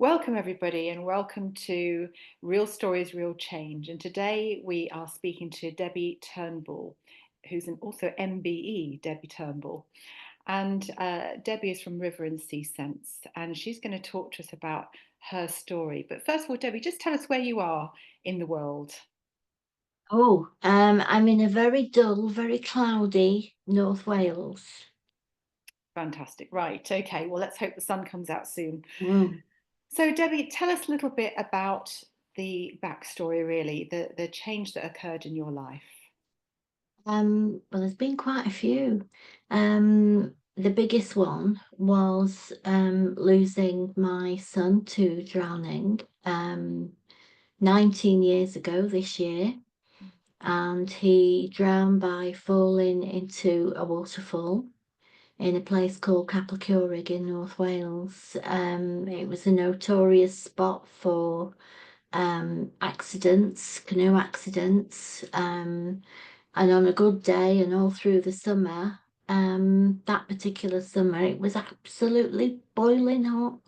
Welcome, everybody, and welcome to Real Stories, Real Change. And today we are speaking to Debbie Turnbull, who's also MBE, Debbie Turnbull. And Debbie is from River and Sea Sense, and she's going to talk to us about her story. But first of all, Debbie, just tell us where you are in the world. I'm in a very dull, very cloudy North Wales. Fantastic. Right. Okay. Well, let's hope the sun comes out soon. Mm. So, Debbie, tell us a little bit about the backstory, really, the change that occurred in your life. Well, there's been quite a few. The biggest one was losing my son to drowning 19 years ago this year, and he drowned by falling into a waterfall in a place called Capel in North Wales. It was a notorious spot for accidents, canoe accidents, and on a good day and all through the summer, that particular summer, it was absolutely boiling hot,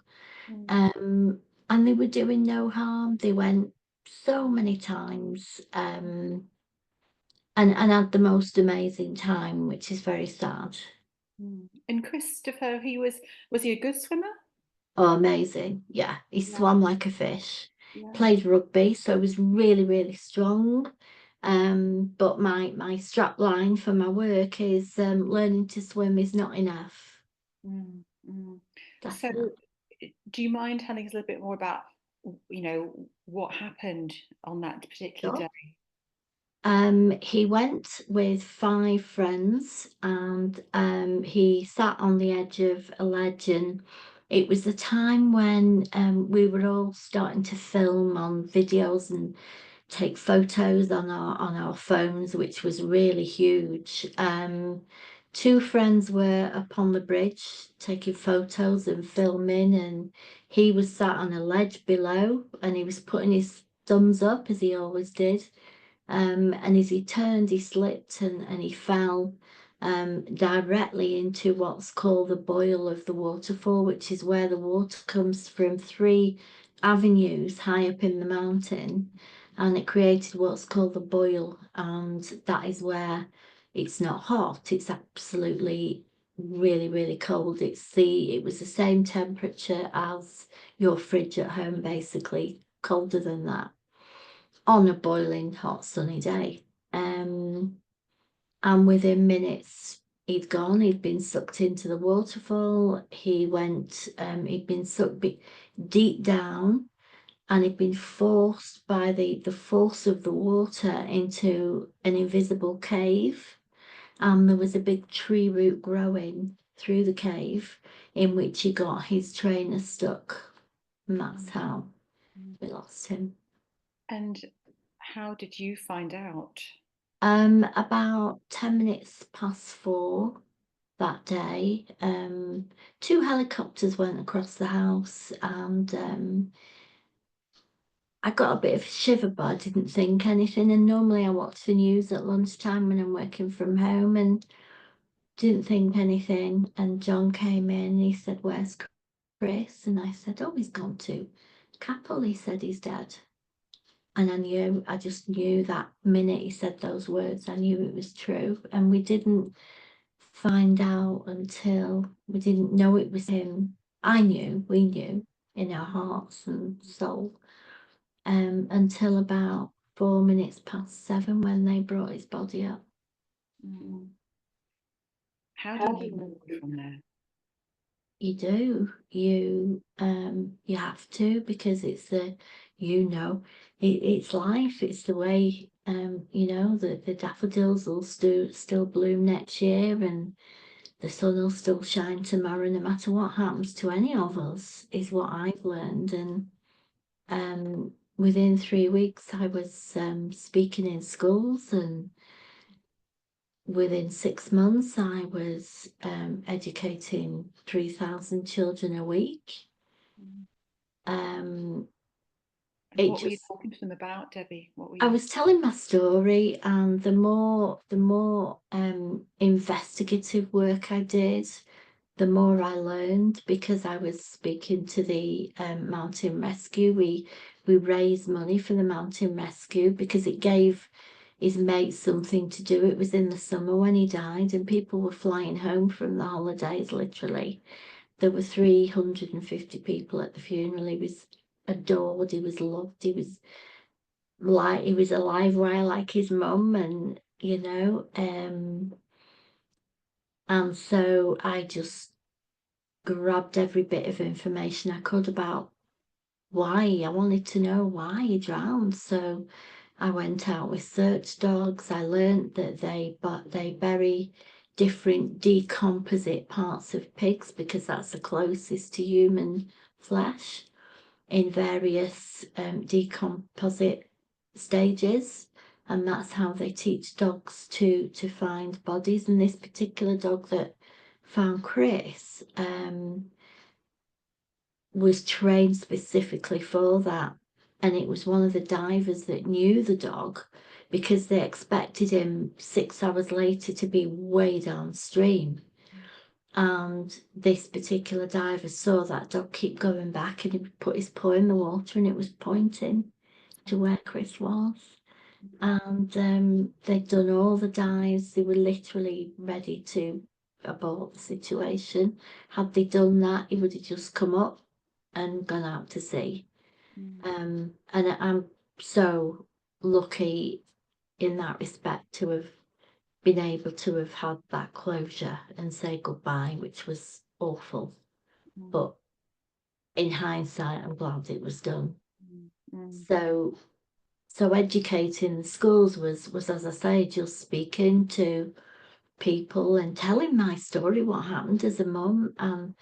Mm, um, and they were doing no harm. They went so many times, and had the most amazing time, which is very sad. mm. And Christopher, was he a good swimmer? Oh, amazing. Yeah, he Yeah, swam like a fish. yeah. Played rugby, so he was really, really strong. But my strap line for my work is learning to swim is not enough. Mm, mm. So, Definitely. do you mind telling us a little bit more about, what happened on that particular Sure. day? He went with five friends, and he sat on the edge of a ledge, and it was the time when we were all starting to film on videos and take photos on our phones, which was really huge. Two friends were up on the bridge taking photos and filming, and he was sat on a ledge below, and he was putting his thumbs up as he always did. And as he turned, he slipped and he fell directly into what's called the boil of the waterfall, which is where the water comes from three avenues high up in the mountain. And it created what's called the boil. And that is where it's not hot, it's absolutely really, really cold. It was the same temperature as your fridge at home, basically, colder than that on a boiling hot sunny day. And within minutes, he'd gone, he'd been sucked into the waterfall. He'd been sucked deep down, and he'd been forced by the force of the water into an invisible cave. And there was a big tree root growing through the cave in which he got his trainer stuck. And that's Mm, how mm. we lost him. And how did you find out? About 10 minutes past 4 that day, two helicopters went across the house, and I got a bit of a shiver, but I didn't think anything. And normally I watch the news at lunchtime when I'm working from home, and didn't think anything. And John came in and he said, "Where's Chris?" And I said, "Oh, he's gone to Capel." He said, "He's dead." And I just knew that minute he said those words, I knew it was true. And we didn't find out until we didn't know it was him. We knew in our hearts and soul, until about 4 minutes past 7 when they brought his body up. Mm. How do How you do move you forward from there? You do. You have to, because it's it's life. It's the way, the daffodils will still bloom next year, and the sun will still shine tomorrow, no matter what happens to any of us, is what I've learned. And within 3 weeks I was speaking in schools, and within 6 months I was educating 3,000 children a week. Mm. Um, And it what were you just talking to them about, Debbie? What were I you? was telling my story, and the more investigative work I did, the more I learned, because I was speaking to the mountain rescue. We raised money for the mountain rescue because it gave his mate something to do. It was in the summer when he died, and people were flying home from the holidays, literally. There were 350 people at the funeral. He was adored, he was loved, he was a live wire like his mum, and and so I just grabbed every bit of information I could about why. I wanted to know why he drowned. So I went out with search dogs. I learned that they bury different decomposite parts of pigs because that's the closest to human flesh in various decomposite stages, and that's how they teach dogs to find bodies. And this particular dog that found Chris was trained specifically for that, and it was one of the divers that knew the dog because they expected him 6 hours later to be way downstream. And this particular diver saw that dog keep going back, and he put his paw in the water and it was pointing to where Chris was. And they'd done all the dives. They were literally ready to abort the situation. Had they done that, he would have just come up and gone out to sea. And I'm so lucky in that respect to have been able to have had that closure and say goodbye, which was awful. But in hindsight, I'm glad it was done. So educating the schools was as I say, just speaking to people and telling my story, what happened as a mum, and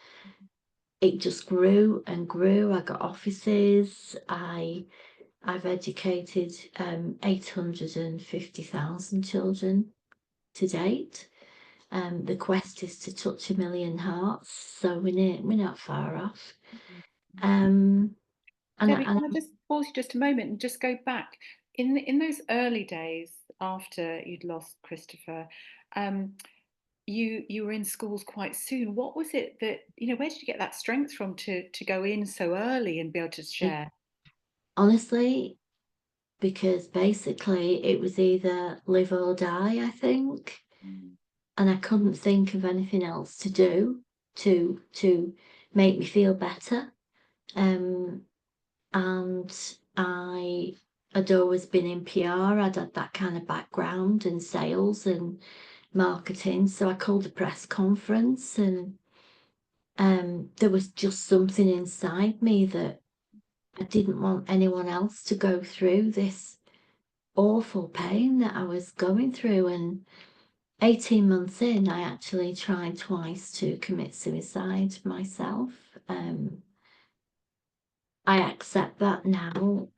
it just grew and grew. I got offices. I've educated 850,000 children to date. The quest is to touch 1 million hearts, so we're not far off. And Debbie, and can I just pause you just a moment and just go back in those early days after you'd lost Christopher? Um, you were in schools quite soon. What was it that where did you get that strength from to go in so early and be able to share? honestly, because basically it was either live or die, I think, and I couldn't think of anything else to do to make me feel better. And I'd always been in PR. I'd had that kind of background in sales and marketing, so I called a press conference, and there was just something inside me that I didn't want anyone else to go through this awful pain that I was going through. And 18 months in, I actually tried twice to commit suicide myself. I accept that now.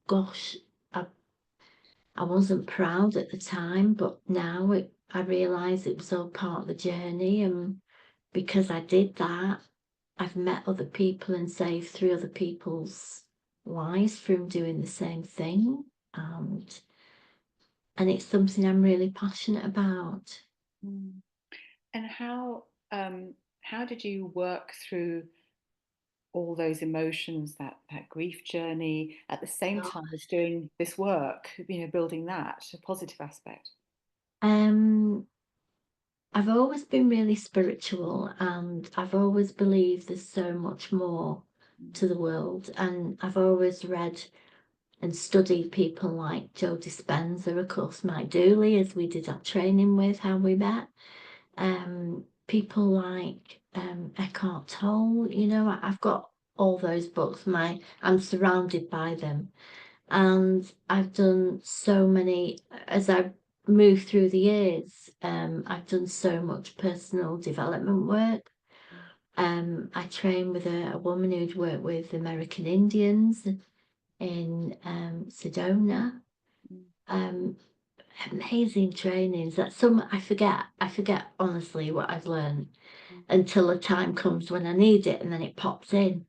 Gosh, I wasn't proud at the time, but now I realise it was all part of the journey. And because I did that, I've met other people and saved 3 other people's lives from doing the same thing. And it's something I'm really passionate about. And how did you work through all those emotions, that grief journey, at the same time as doing this work, building that a positive aspect? Um, I've always been really spiritual, and I've always believed there's so much more to the world. And I've always read and studied people like Joe Dispenza, of course, Mike Dooley, as we did our training with, how we met. People like Eckhart Tolle, I've got all those books. I'm surrounded by them. And I've done so many, as I've moved through the years, I've done so much personal development work. I trained with a woman who'd worked with American Indians in Sedona. Amazing trainings. That some I forget honestly what I've learned until the time comes when I need it, and then it pops in.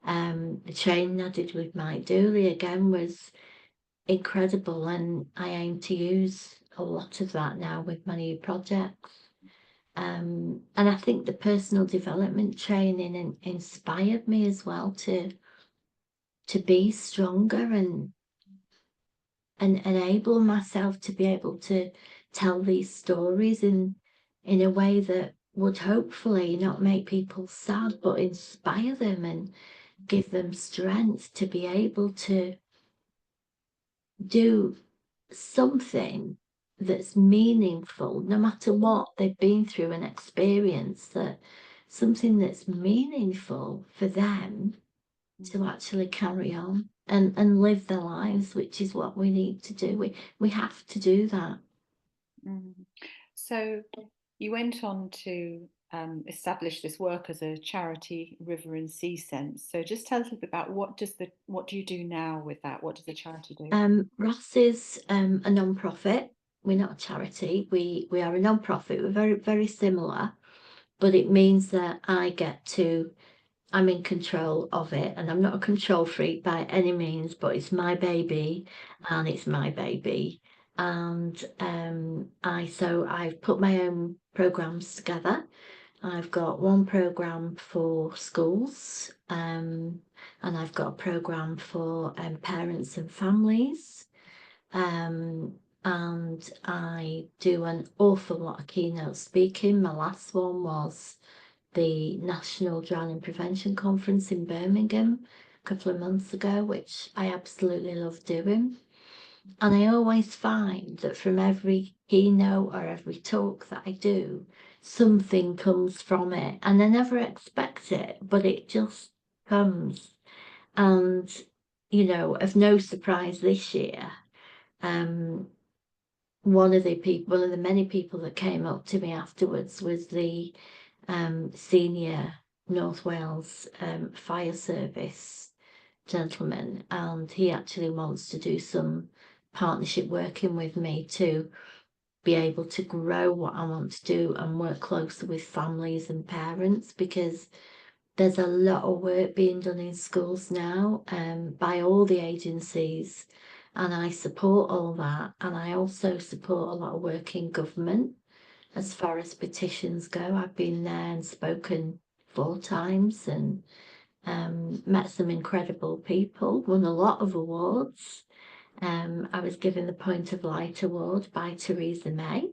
The training I did with Mike Dooley again was incredible, and I aim to use a lot of that now with my new projects. And I think the personal development training inspired me as well to be stronger and enable myself to be able to tell these stories in a way that would hopefully not make people sad, but inspire them and give them strength to be able to do something that's meaningful, no matter what they've been through and experienced, that something that's meaningful for them to actually carry on and live their lives, which is what we need to do. We have to do that. Mm. So you went on to establish this work as a charity, River and Sea Sense. So just tell us a little bit about what do you do now with that? What does the charity do? Ross is a non-profit. We're not a charity. We are a non-profit. We're very, very similar, but it means that I'm in control of it, and I'm not a control freak by any means, but it's my baby and it's my baby. And I've put my own programs together. I've got one program for schools, and I've got a program for parents and families. And I do an awful lot of keynote speaking. My last one was the National Drowning Prevention Conference in Birmingham a couple of months ago, which I absolutely love doing. And I always find that from every keynote or every talk that I do, something comes from it. And I never expect it, but it just comes. And, of no surprise this year, um, one of the many people that came up to me afterwards was the senior North Wales fire service gentleman, and he actually wants to do some partnership working with me to be able to grow what I want to do and work closer with families and parents, because there's a lot of work being done in schools now by all the agencies, and I support all that. And I also support a lot of work in government as far as petitions go. I've been there and spoken 4 times and met some incredible people, won a lot of awards. I was given the Point of Light Award by Theresa May,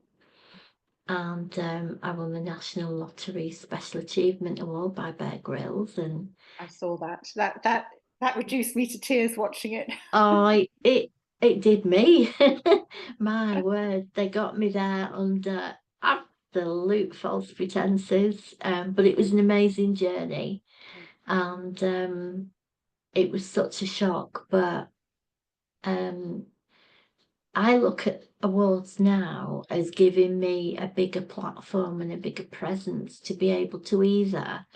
and I won the National Lottery Special Achievement Award by Bear Grylls. And I saw that. That reduced me to tears watching it. I it did me. My word, they got me there under absolute false pretenses. But it was an amazing journey, and it was such a shock. But um, I look at awards now as giving me a bigger platform and a bigger presence to be able to either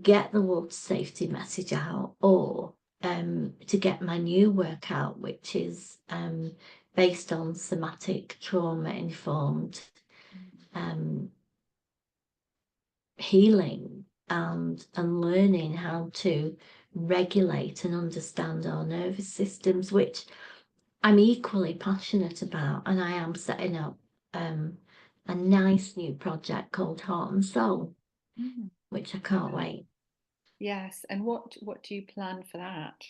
get the water safety message out, or to get my new work out, which is based on somatic trauma informed healing and learning how to regulate and understand our nervous systems, which I'm equally passionate about. And I am setting up a nice new project called Heart and Soul, Mm. which I can't wait. Yes, and what do you plan for that?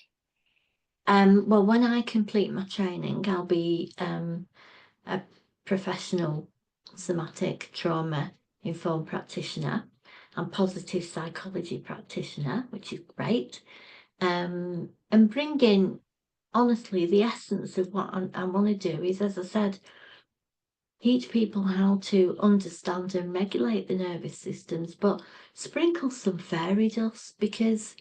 Well, when I complete my training, I'll be a professional somatic trauma informed practitioner and positive psychology practitioner, which is great. And bringing, honestly, the essence of what I want to do is, as I said, teach people how to understand and regulate the nervous systems, but sprinkle some fairy dust, because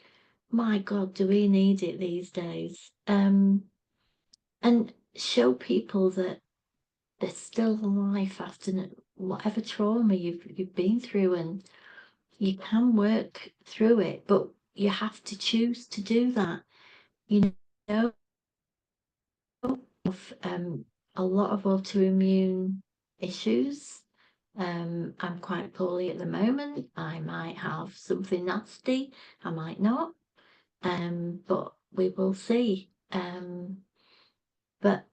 my God, do we need it these days? And show people that there's still a life after whatever trauma you've been through, and you can work through it, but you have to choose to do that. You know, of a lot of autoimmune issues. I'm quite poorly at the moment. I might have something nasty, I might not. But we will see. But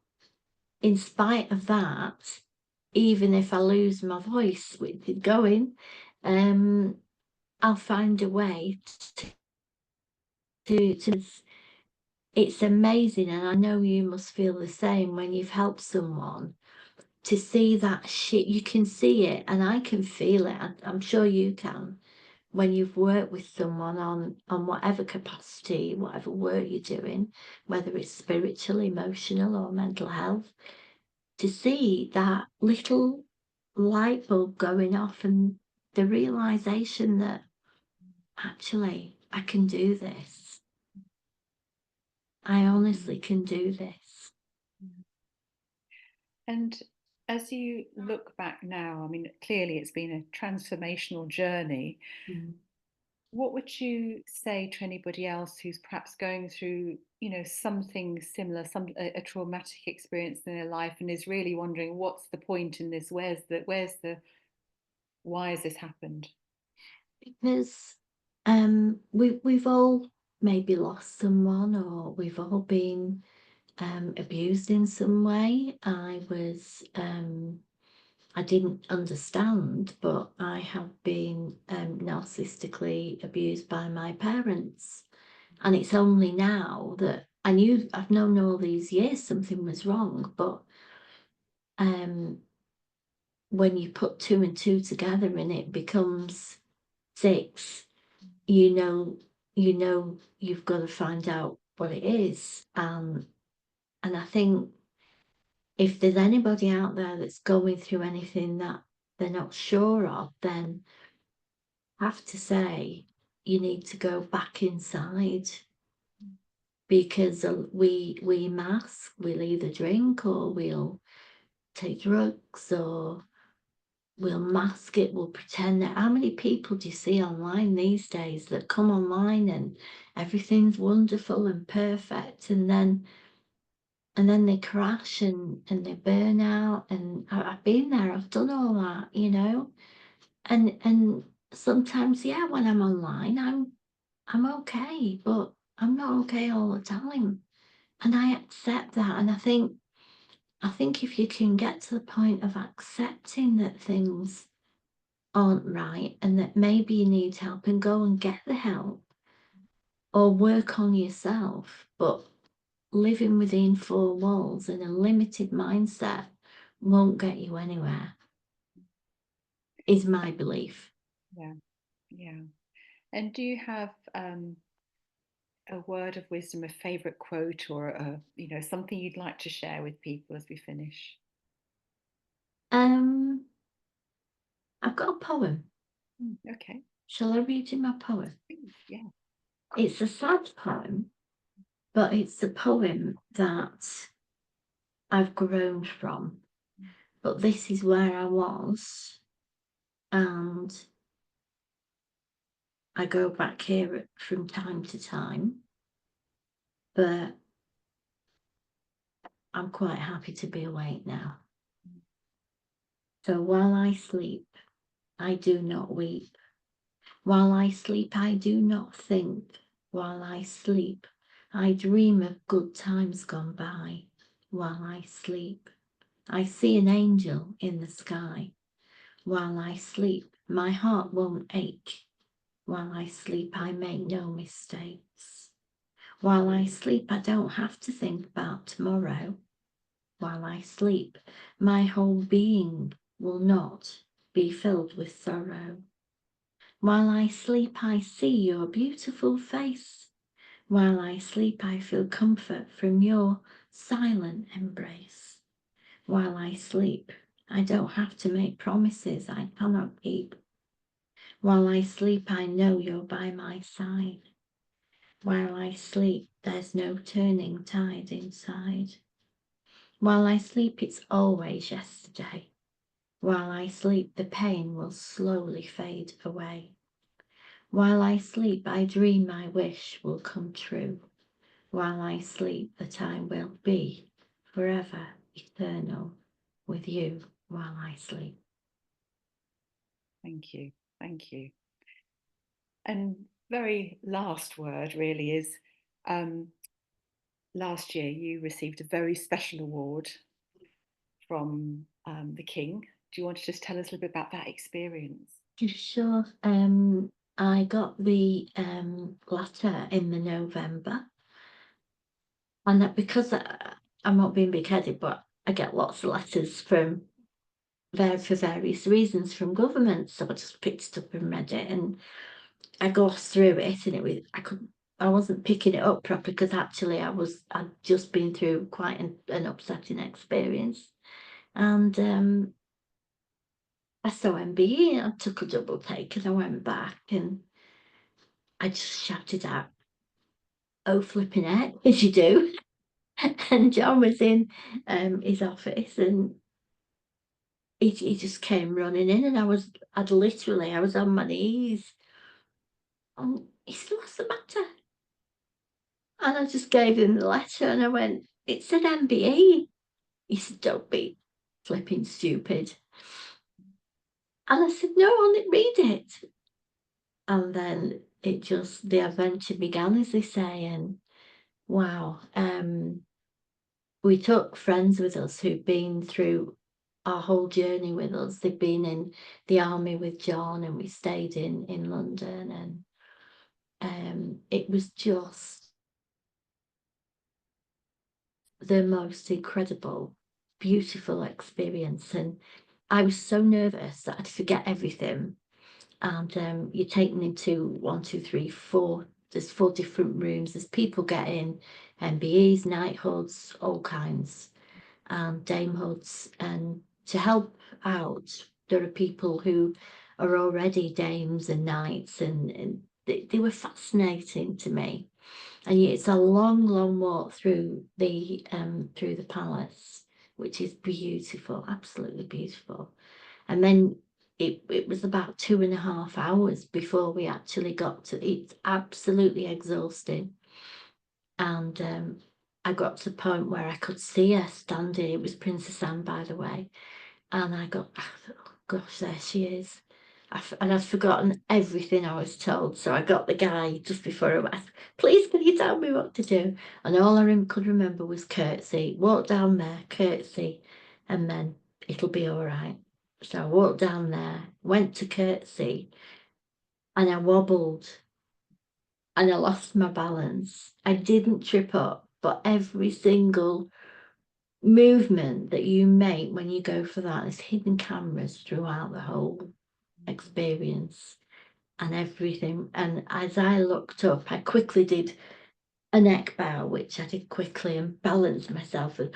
in spite of that, even if I lose my voice with it going, um, I'll find a way to. It's amazing, and I know you must feel the same when you've helped someone to see that shit. You can see it, and I can feel it. I'm sure you can when you've worked with someone on whatever capacity, whatever work you're doing, whether it's spiritual, emotional, or mental health, to see that little light bulb going off and the realization that actually I can do this. I honestly can do this. And as you look back now, I mean, clearly it's been a transformational journey. Mm. What would you say to anybody else who's perhaps going through, something similar, a traumatic experience in their life, and is really wondering what's the point in this? Why has this happened? Because we've all maybe lost someone, or we've all been abused in some way. I didn't understand, but I have been narcissistically abused by my parents. And it's only now that I've known all these years something was wrong, but um, when you put two and two together and it becomes six, you know, you've got to find out what it is. And I think if there's anybody out there that's going through anything that they're not sure of, then I have to say you need to go back inside, because we mask, we'll either drink or we'll take drugs, or we'll mask it, we'll pretend that. How many people do you see online these days that come online and everything's wonderful and perfect, and then they crash and they burn out? And I've been there, I've done all that, and sometimes, yeah, when I'm online, I'm okay, but I'm not okay all the time, and I accept that. And I think if you can get to the point of accepting that things aren't right and that maybe you need help, and go and get the help or work on yourself, but living within four walls and a limited mindset won't get you anywhere, is my belief. Yeah, yeah. And do you have a word of wisdom, a favorite quote, or something you'd like to share with people as we finish? Um, I've got a poem. Okay, Shall I read you my poem? please. Yeah. It's a sad poem, but it's a poem that I've grown from. But this is where I was, and I go back here from time to time, but I'm quite happy to be awake now. So while I sleep, I do not weep. While I sleep, I do not think. While I sleep, I dream of good times gone by. While I sleep, I see an angel in the sky. While I sleep, my heart won't ache. While I sleep, I make no mistakes. While I sleep, I don't have to think about tomorrow. While I sleep, my whole being will not be filled with sorrow. While I sleep, I see your beautiful face. While I sleep, I feel comfort from your silent embrace. While I sleep, I don't have to make promises I cannot keep. While I sleep, I know you're by my side. While I sleep, there's no turning tide inside. While I sleep, it's always yesterday. While I sleep, the pain will slowly fade away. While I sleep, I dream my wish will come true. While I sleep, that I will be forever eternal with you while I sleep. Thank you. Thank you. And very last word really is, um, last year you received a very special award from the king. Do you want to just tell us a little bit about that experience? Yeah, sure. I got the letter in the November, and that because I'm not being big-headed, but I get lots of letters from for various reasons from government, so I just picked it up and read it, and I glossed through it, and it was I wasn't picking it up properly because actually I'd just been through quite an upsetting experience, and I saw MBE, and I took a double take, and I went back, and I just shouted out, "Oh, flipping heck," as you do. And John was in his office, and he just came running in, and I was on my knees. He said, "What's the matter?" And I just gave him the letter, and I went, "It said MBE." He said, "Don't be flipping stupid." And I said, "No, only read it." And then the adventure began, as they say, and wow. We took friends with us who'd been through our whole journey with us. They'd been in the army with John, and we stayed in London, and it was just the most incredible, beautiful experience. And I was so nervous that I'd forget everything. And you're taken into one, two, three, four. There's 4 different rooms. There's people getting MBEs, knighthoods, all kinds, and damehoods. And to help out, there are people who are already dames and knights, and they were fascinating to me. And it's a long, long walk through the palace, which is beautiful, absolutely beautiful. And then it was about 2.5 hours before we actually got to. It's absolutely exhausting. And I got to the point where I could see her standing. It was Princess Anne, by the way. And I thought, oh gosh, there she is. And I'd forgotten everything I was told. So I got the guy just before I went, "Please, can you tell me what to do?" And all I could remember was curtsy. Walk down there, curtsy, and then it'll be all right. So I walked down there, went to curtsy, and I wobbled, and I lost my balance. I didn't trip up, but every single movement that you make when you go for that, there's hidden cameras throughout the whole experience and everything. And as I looked up, I quickly did a neck bow, which I did quickly, and balanced myself, and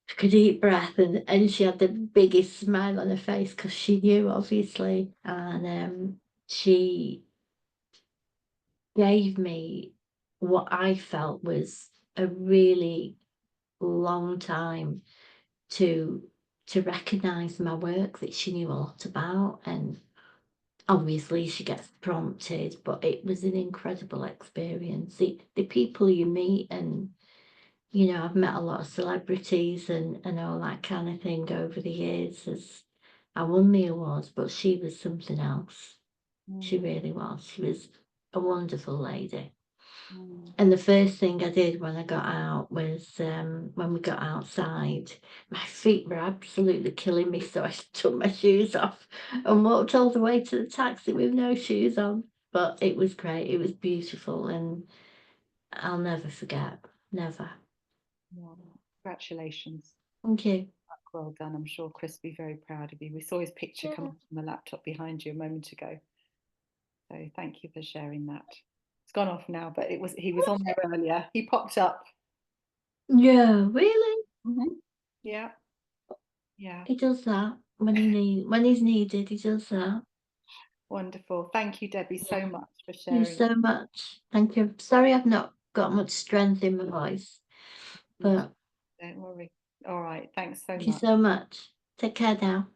took a deep breath, and she had the biggest smile on her face because she knew, obviously. And she gave me what I felt was a really long time to recognize my work that she knew a lot about. And obviously she gets prompted, but it was an incredible experience. The people you meet, and I've met a lot of celebrities and all that kind of thing over the years as I won the awards, but she was something else. She Mm, really was. She was a wonderful lady. mm, And the first thing I did when I got out was when we got outside, my feet were absolutely killing me, so I took my shoes off and walked all the way to the taxi with no shoes on. But it was great. It was beautiful, and I'll never forget. Never. yeah. Congratulations. Thank you. Well done. I'm sure Chris will be very proud of you. We saw his picture come Yeah. up on the laptop behind you a moment ago. So thank you for sharing that. It's gone off now, but he was on there earlier. He popped up. Yeah, really? Mhm. Yeah, yeah. He does that when he's needed. He does that. Wonderful. Thank you, Debbie, Yeah. so much for Thank you sharing. so much. Thank you. Sorry, I've not got much strength in my voice, Mm, but don't worry. All right. Thanks so thank you much. so much. Take care now.